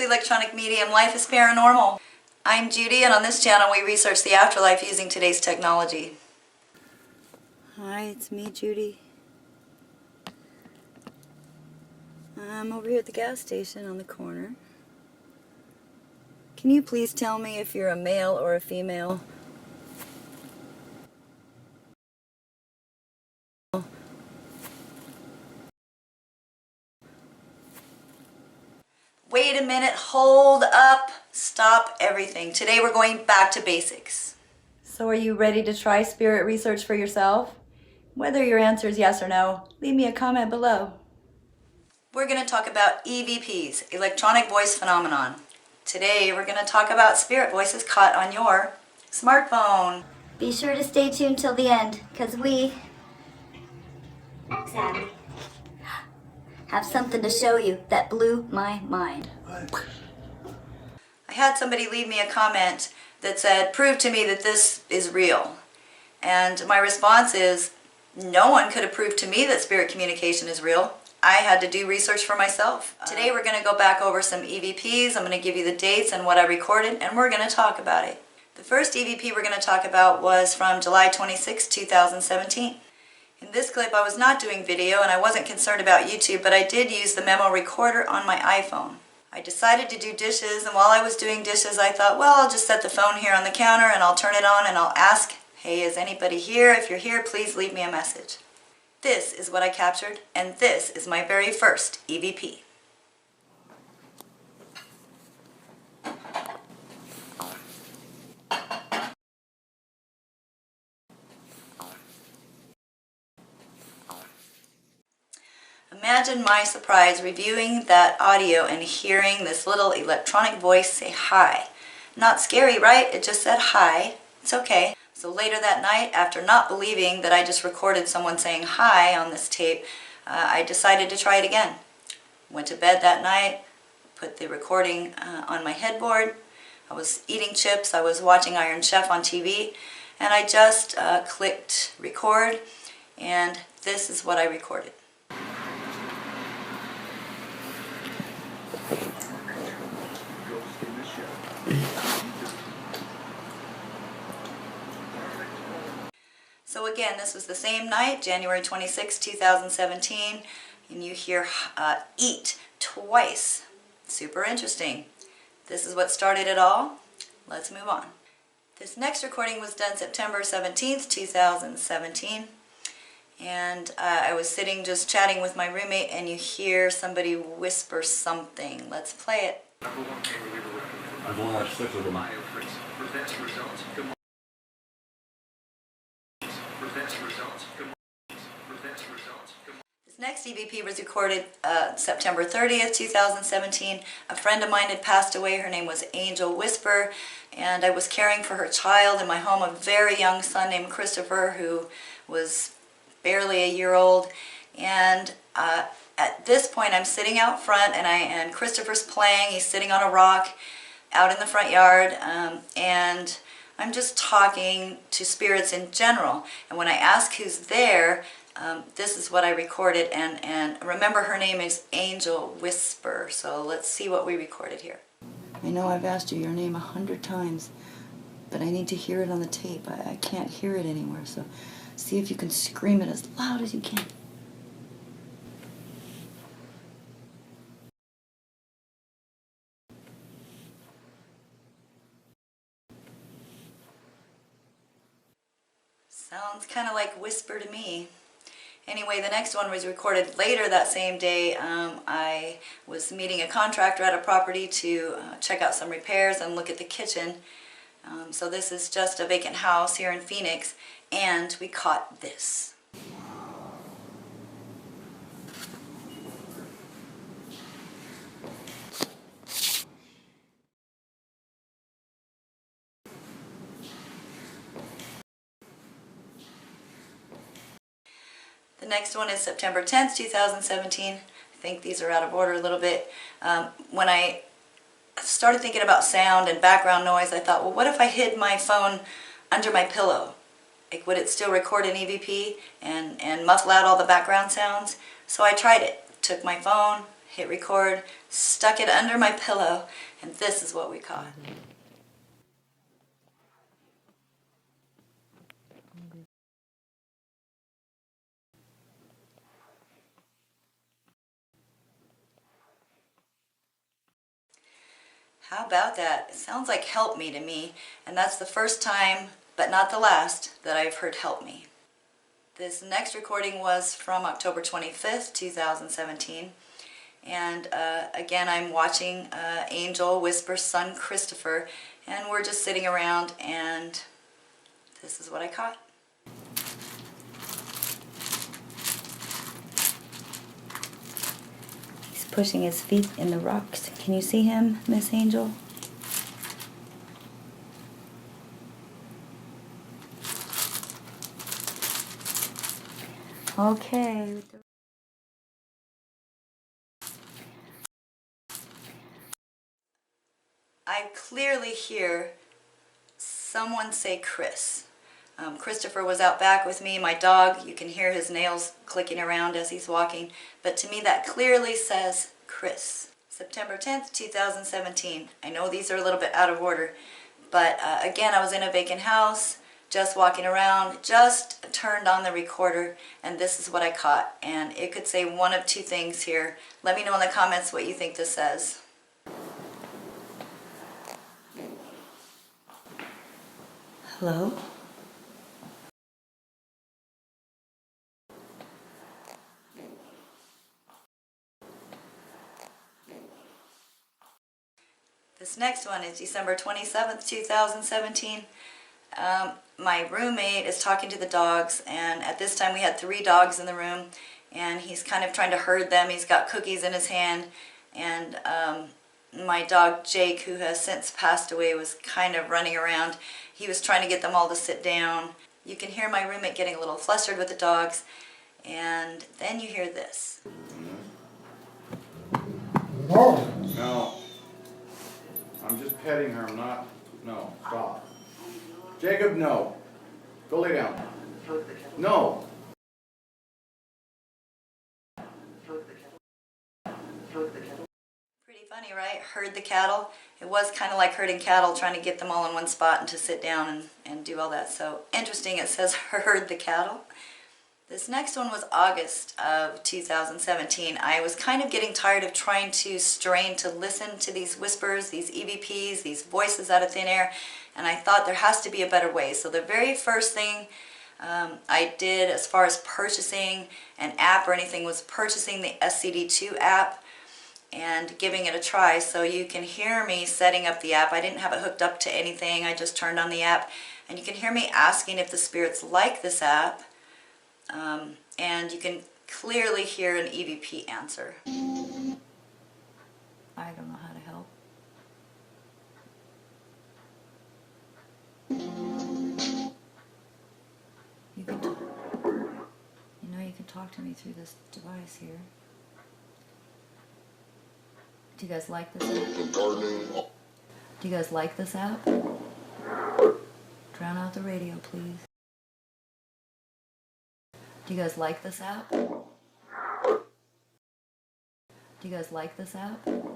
electronic medium. Life is paranormal. I'm Judy, and on this channel we research the afterlife using today's technology. Hi, it's me, Judy. I'm over here at the gas station on the corner. Can you please tell me if you're a male or a female? Wait a minute, hold up, stop everything. Today we're going back to basics. So are you ready to try spirit research for yourself? Whether your answer is yes or no, leave me a comment below. We're going to talk about EVPs, electronic voice phenomenon. Today we're going to talk about spirit voices caught on your smartphone. Be sure to stay tuned till the end, because we exactly have something to show you that blew my mind. I had somebody leave me a comment that said, prove to me that this is real. And my response is, no one could have proved to me that spirit communication is real. I had to do research for myself. Today we're going to go back over some EVPs. I'm going to give you the dates and what I recorded, and we're going to talk about it. The first EVP we're going to talk about was from July 26, 2017. In this clip I was not doing video and I wasn't concerned about YouTube, but I did use the memo recorder on my iPhone. I decided to do dishes, and while I was doing dishes I thought, well, I'll just set the phone here on the counter and I'll turn it on and I'll ask, hey, is anybody here? If you're here, please leave me a message. This is what I captured, and this is my very first EVP. Imagine my surprise reviewing that audio and hearing this little electronic voice say hi. Not scary, right? It just said hi. It's okay. So later that night, after not believing that I just recorded someone saying hi on this tape, I decided to try it again. Went to bed that night, put the recording on my headboard. I was eating chips, I was watching Iron Chef on TV, and I just clicked record, and this is what I recorded. So again, this was the same night, January 26, 2017, and you hear eat twice. Super interesting. This is what started it all. Let's move on. This next recording was done September 17th, 2017, and I was sitting just chatting with my roommate, and you hear somebody whisper something. Let's play it. I've only had 6 of them. This next EVP was recorded September 30th, 2017. A friend of mine had passed away. Her name was Angel Whisper, and I was caring for her child in my home, a very young son named Christopher, who was barely a year old. And at this point I'm sitting out front, and Christopher's playing. He's sitting on a rock out in the front yard, and I'm just talking to spirits in general. And when I ask who's there, this is what I recorded, and remember, her name is Angel Whisper. So let's see what we recorded here. I know I've asked you your name 100 times, but I need to hear it on the tape. I can't hear it anywhere, so see if you can scream it as loud as you can. Sounds kind of like whisper to me. Anyway, the next one was recorded later that same day. I was meeting a contractor at a property to check out some repairs and look at the kitchen. So this is just a vacant house here in Phoenix, and we caught this. The next one is September 10th, 2017. I think these are out of order a little bit. When I started thinking about sound and background noise, I thought, well, what if I hid my phone under my pillow? Like, would it still record an EVP and muffle out all the background sounds? So I tried it. Took my phone, hit record, stuck it under my pillow, and this is what we caught. How about that? It sounds like "help me" to me, and that's the first time, but not the last, that I've heard "help me." This next recording was from October 25th, 2017, and again I'm watching Angel Whisper's son Christopher, and we're just sitting around, and this is what I caught. He's pushing his feet in the rocks. Can you see him, Miss Angel? Okay. I clearly hear someone say Chris. Christopher was out back with me, my dog. You can hear his nails clicking around as he's walking. But to me that clearly says Chris. September 10th, 2017. I know these are a little bit out of order. But again, I was in a vacant house, just walking around, just turned on the recorder, and this is what I caught. And it could say one of two things here. Let me know in the comments what you think this says. Hello? This next one is December 27th, 2017. My roommate is talking to the dogs, and at this time we had 3 dogs in the room, and he's kind of trying to herd them. He's got cookies in his hand, and my dog Jake, who has since passed away, was kind of running around. He was trying to get them all to sit down. You can hear my roommate getting a little flustered with the dogs, and then you hear this. No. I'm just petting her, I'm not. No, stop. Jacob, no. Go lay down. No. Pretty funny, right? Herd the cattle. It was kind of like herding cattle, trying to get them all in one spot and to sit down and do all that. So interesting, it says herd the cattle. This next one was August of 2017. I was kind of getting tired of trying to strain to listen to these whispers, these EVPs, these voices out of thin air, and I thought there has to be a better way. So the very first thing I did as far as purchasing an app or anything was purchasing the SCD2 app and giving it a try. So you can hear me setting up the app. I didn't have it hooked up to anything. I just turned on the app, and you can hear me asking if the spirits like this app. And you can clearly hear an EVP answer. I don't know how to help. You can talk. You know you can talk to me through this device here. Do you guys like this app? Do you guys like this app? Drown out the radio, please. Do you guys like this app? Do you guys like this app? Drown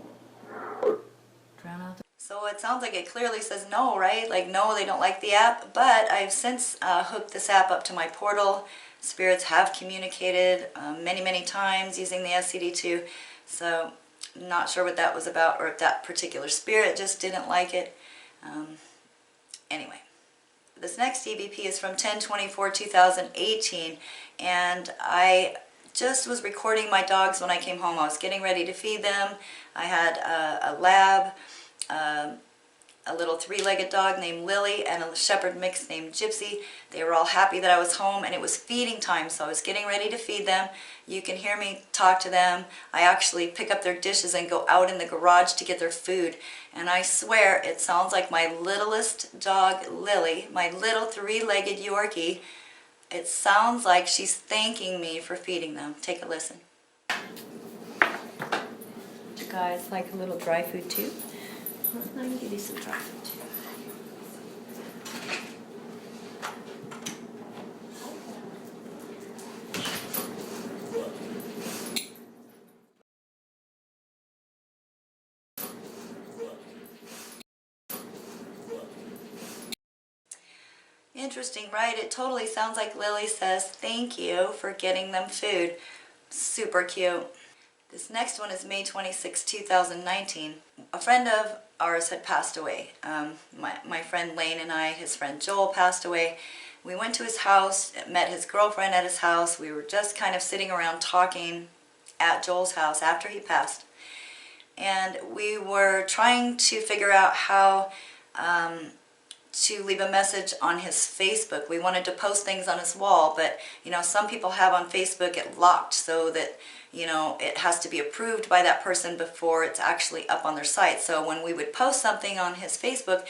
out the... So it sounds like it clearly says no, right? Like no, they don't like the app, but I've since hooked this app up to my portal. Spirits have communicated many times using the SCD2, so I'm not sure what that was about, or if that particular spirit just didn't like it. Anyway. This next EVP is from 10/24/2018, and I just was recording my dogs when I came home. I was getting ready to feed them. I had a lab, a little 3-legged dog named Lily, and a shepherd mix named Gypsy. They were all happy that I was home, and it was feeding time, so I was getting ready to feed them. You can hear me talk to them. I actually pick up their dishes and go out in the garage to get their food, and I swear it sounds like my littlest dog, Lily, my little 3-legged Yorkie. It sounds like she's thanking me for feeding them. Take a listen. You guys like a little dry food too? Let me give you some dry food too. Interesting, right? It totally sounds like Lily says thank you for getting them food. Super cute. This next one is May 26, 2019. A friend of ours had passed away. My friend Lane and I, his friend Joel passed away. We went to his house, met his girlfriend at his house. We were just kind of sitting around talking at Joel's house after he passed. And we were trying to figure out how to leave a message on his Facebook. We wanted to post things on his wall, but you know, some people have on Facebook it locked so that, you know, it has to be approved by that person before it's actually up on their site. So when we would post something on his Facebook,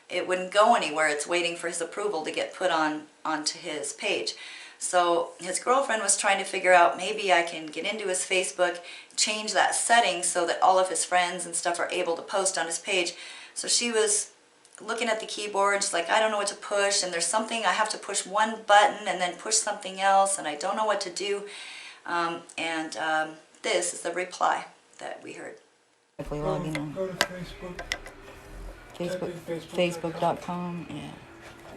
it wouldn't go anywhere. It's waiting for his approval to get put onto his page. So his girlfriend was trying to figure out, maybe I can get into his Facebook, change that setting so that all of his friends and stuff are able to post on his page. So she was looking at the keyboard, she's like, I don't know what to push, and there's something, I have to push one button and then push something else, and I don't know what to do. This is the reply that we heard. If we log in on Go to Facebook. Facebook.com, yeah.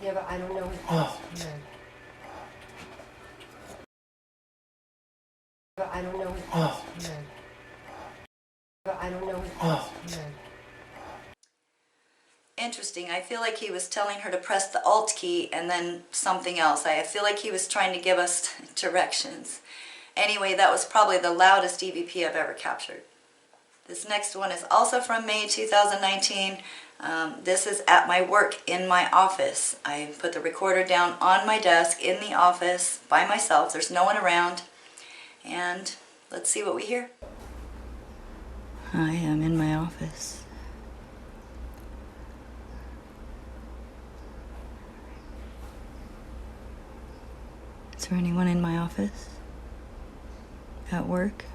Yeah, but I don't know his password. But I don't know his password. But I don't know his password. Interesting. I feel like he was telling her to press the Alt key and then something else. I feel like he was trying to give us directions. Anyway, that was probably the loudest EVP I've ever captured. This next one is also from May 2019. This is at my work in my office. I put the recorder down on my desk in the office by myself. There's no one around. And let's see what we hear. I am in my office. Is there anyone in my office? At work?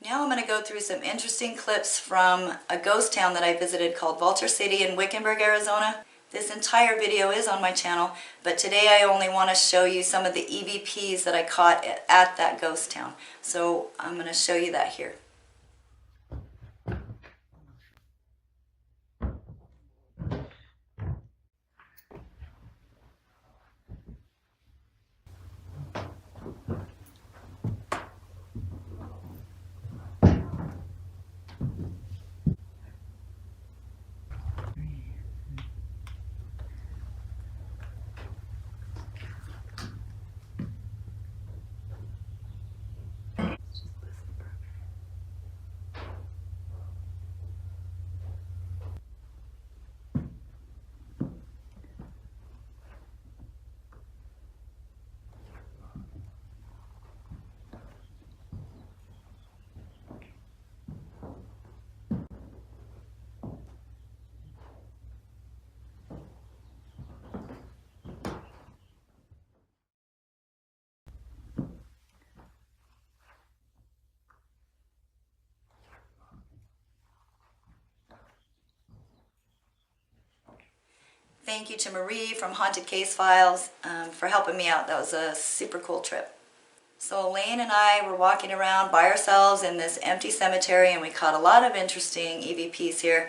Now I'm going to go through some interesting clips from a ghost town that I visited called Vulture City in Wickenburg, Arizona. This entire video is on my channel, but today I only want to show you some of the EVPs that I caught at that ghost town. So I'm going to show you that here. Thank you to Marie from Haunted Case Files for helping me out. That was a super cool trip. So Elaine and I were walking around by ourselves in this empty cemetery, and we caught a lot of interesting EVPs here.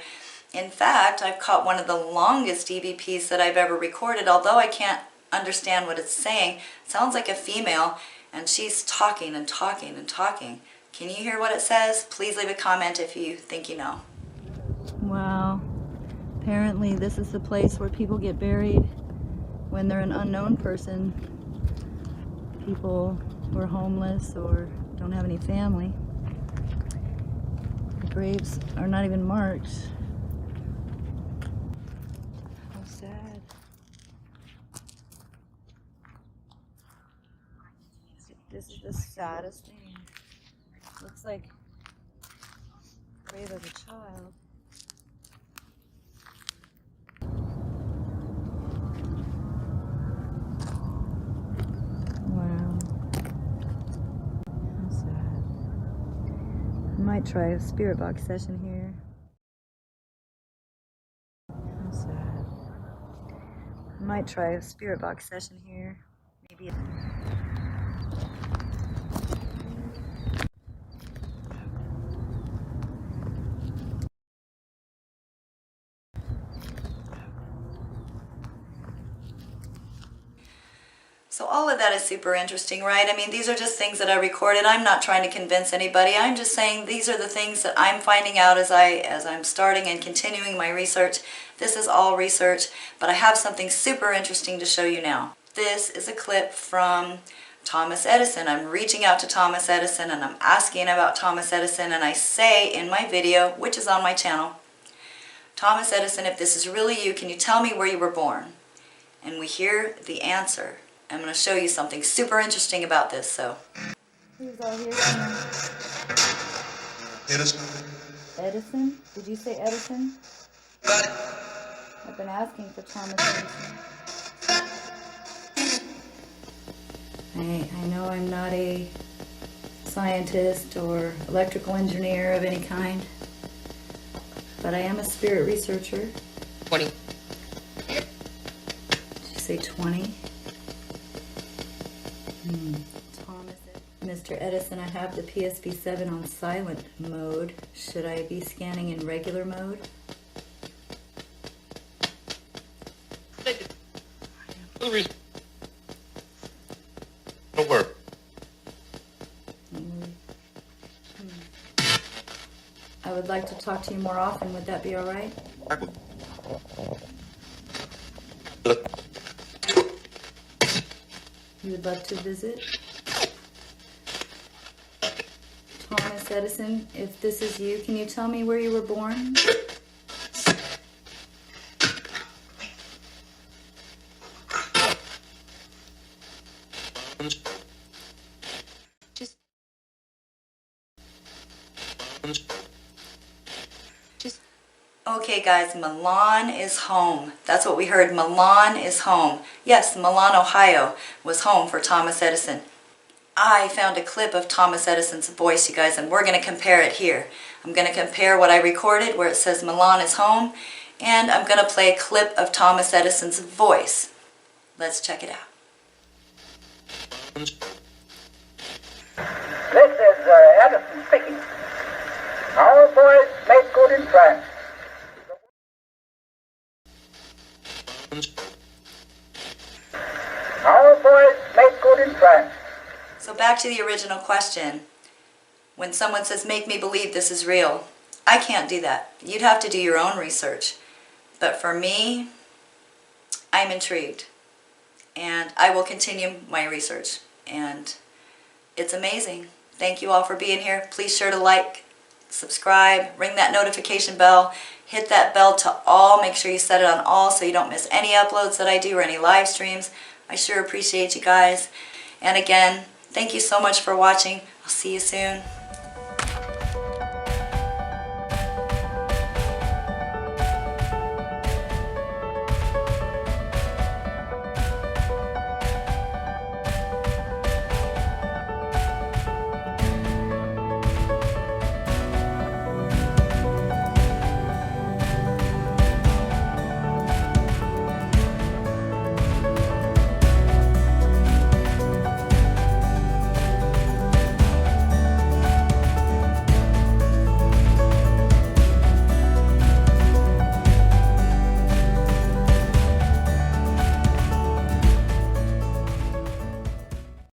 In fact, I've caught one of the longest EVPs that I've ever recorded, although I can't understand what it's saying. It sounds like a female, and she's talking and talking and talking. Can you hear what it says? Please leave a comment if you think you know. Wow. Apparently this is the place where people get buried when they're an unknown person. People who are homeless or don't have any family. The graves are not even marked. How sad. This is the saddest thing. Looks like the grave of a child. Might try a spirit box session here. How I might try a spirit box session here. Maybe. So all of that is super interesting, right? I mean, these are just things that I recorded. I'm not trying to convince anybody. I'm just saying these are the things that I'm finding out as I'm starting and continuing my research. This is all research, but I have something super interesting to show you now. This is a clip from Thomas Edison. I'm reaching out to Thomas Edison and I'm asking about Thomas Edison, and I say in my video, which is on my channel, Thomas Edison, if this is really you, can you tell me where you were born? And we hear the answer. I'm going to show you something super interesting about this, so. Who's all here? Edison. Edison? Did you say Edison? I've been asking for Thomas Edison. I know I'm not a scientist or electrical engineer of any kind, but I am a spirit researcher. 20. Did you say 20? Thomas, Mr. Edison, I have the PSB-7 on silent mode. Should I be scanning in regular mode? Don't work. I would like to talk to you more often. Would that be all right? You would love to visit? Thomas Edison, if this is you, can you tell me where you were born? Okay guys, Milan is home. That's what we heard. Milan is home. Yes, Milan, Ohio was home for Thomas Edison. I found a clip of Thomas Edison's voice, you guys, and we're going to compare it here. I'm going to compare what I recorded where it says Milan is home, and I'm going to play a clip of Thomas Edison's voice. Let's check it out. This is Edison speaking. Our boys make good in France. Our boys make good in France. So back to the original question. When someone says, make me believe this is real, I can't do that. You'd have to do your own research. But for me, I'm intrigued. And I will continue my research. And it's amazing. Thank you all for being here. Please sure to like, subscribe, ring that notification bell, hit that bell to all. Make sure you set it on all so you don't miss any uploads that I do or any live streams. I sure appreciate you guys. And again, thank you so much for watching. I'll see you soon.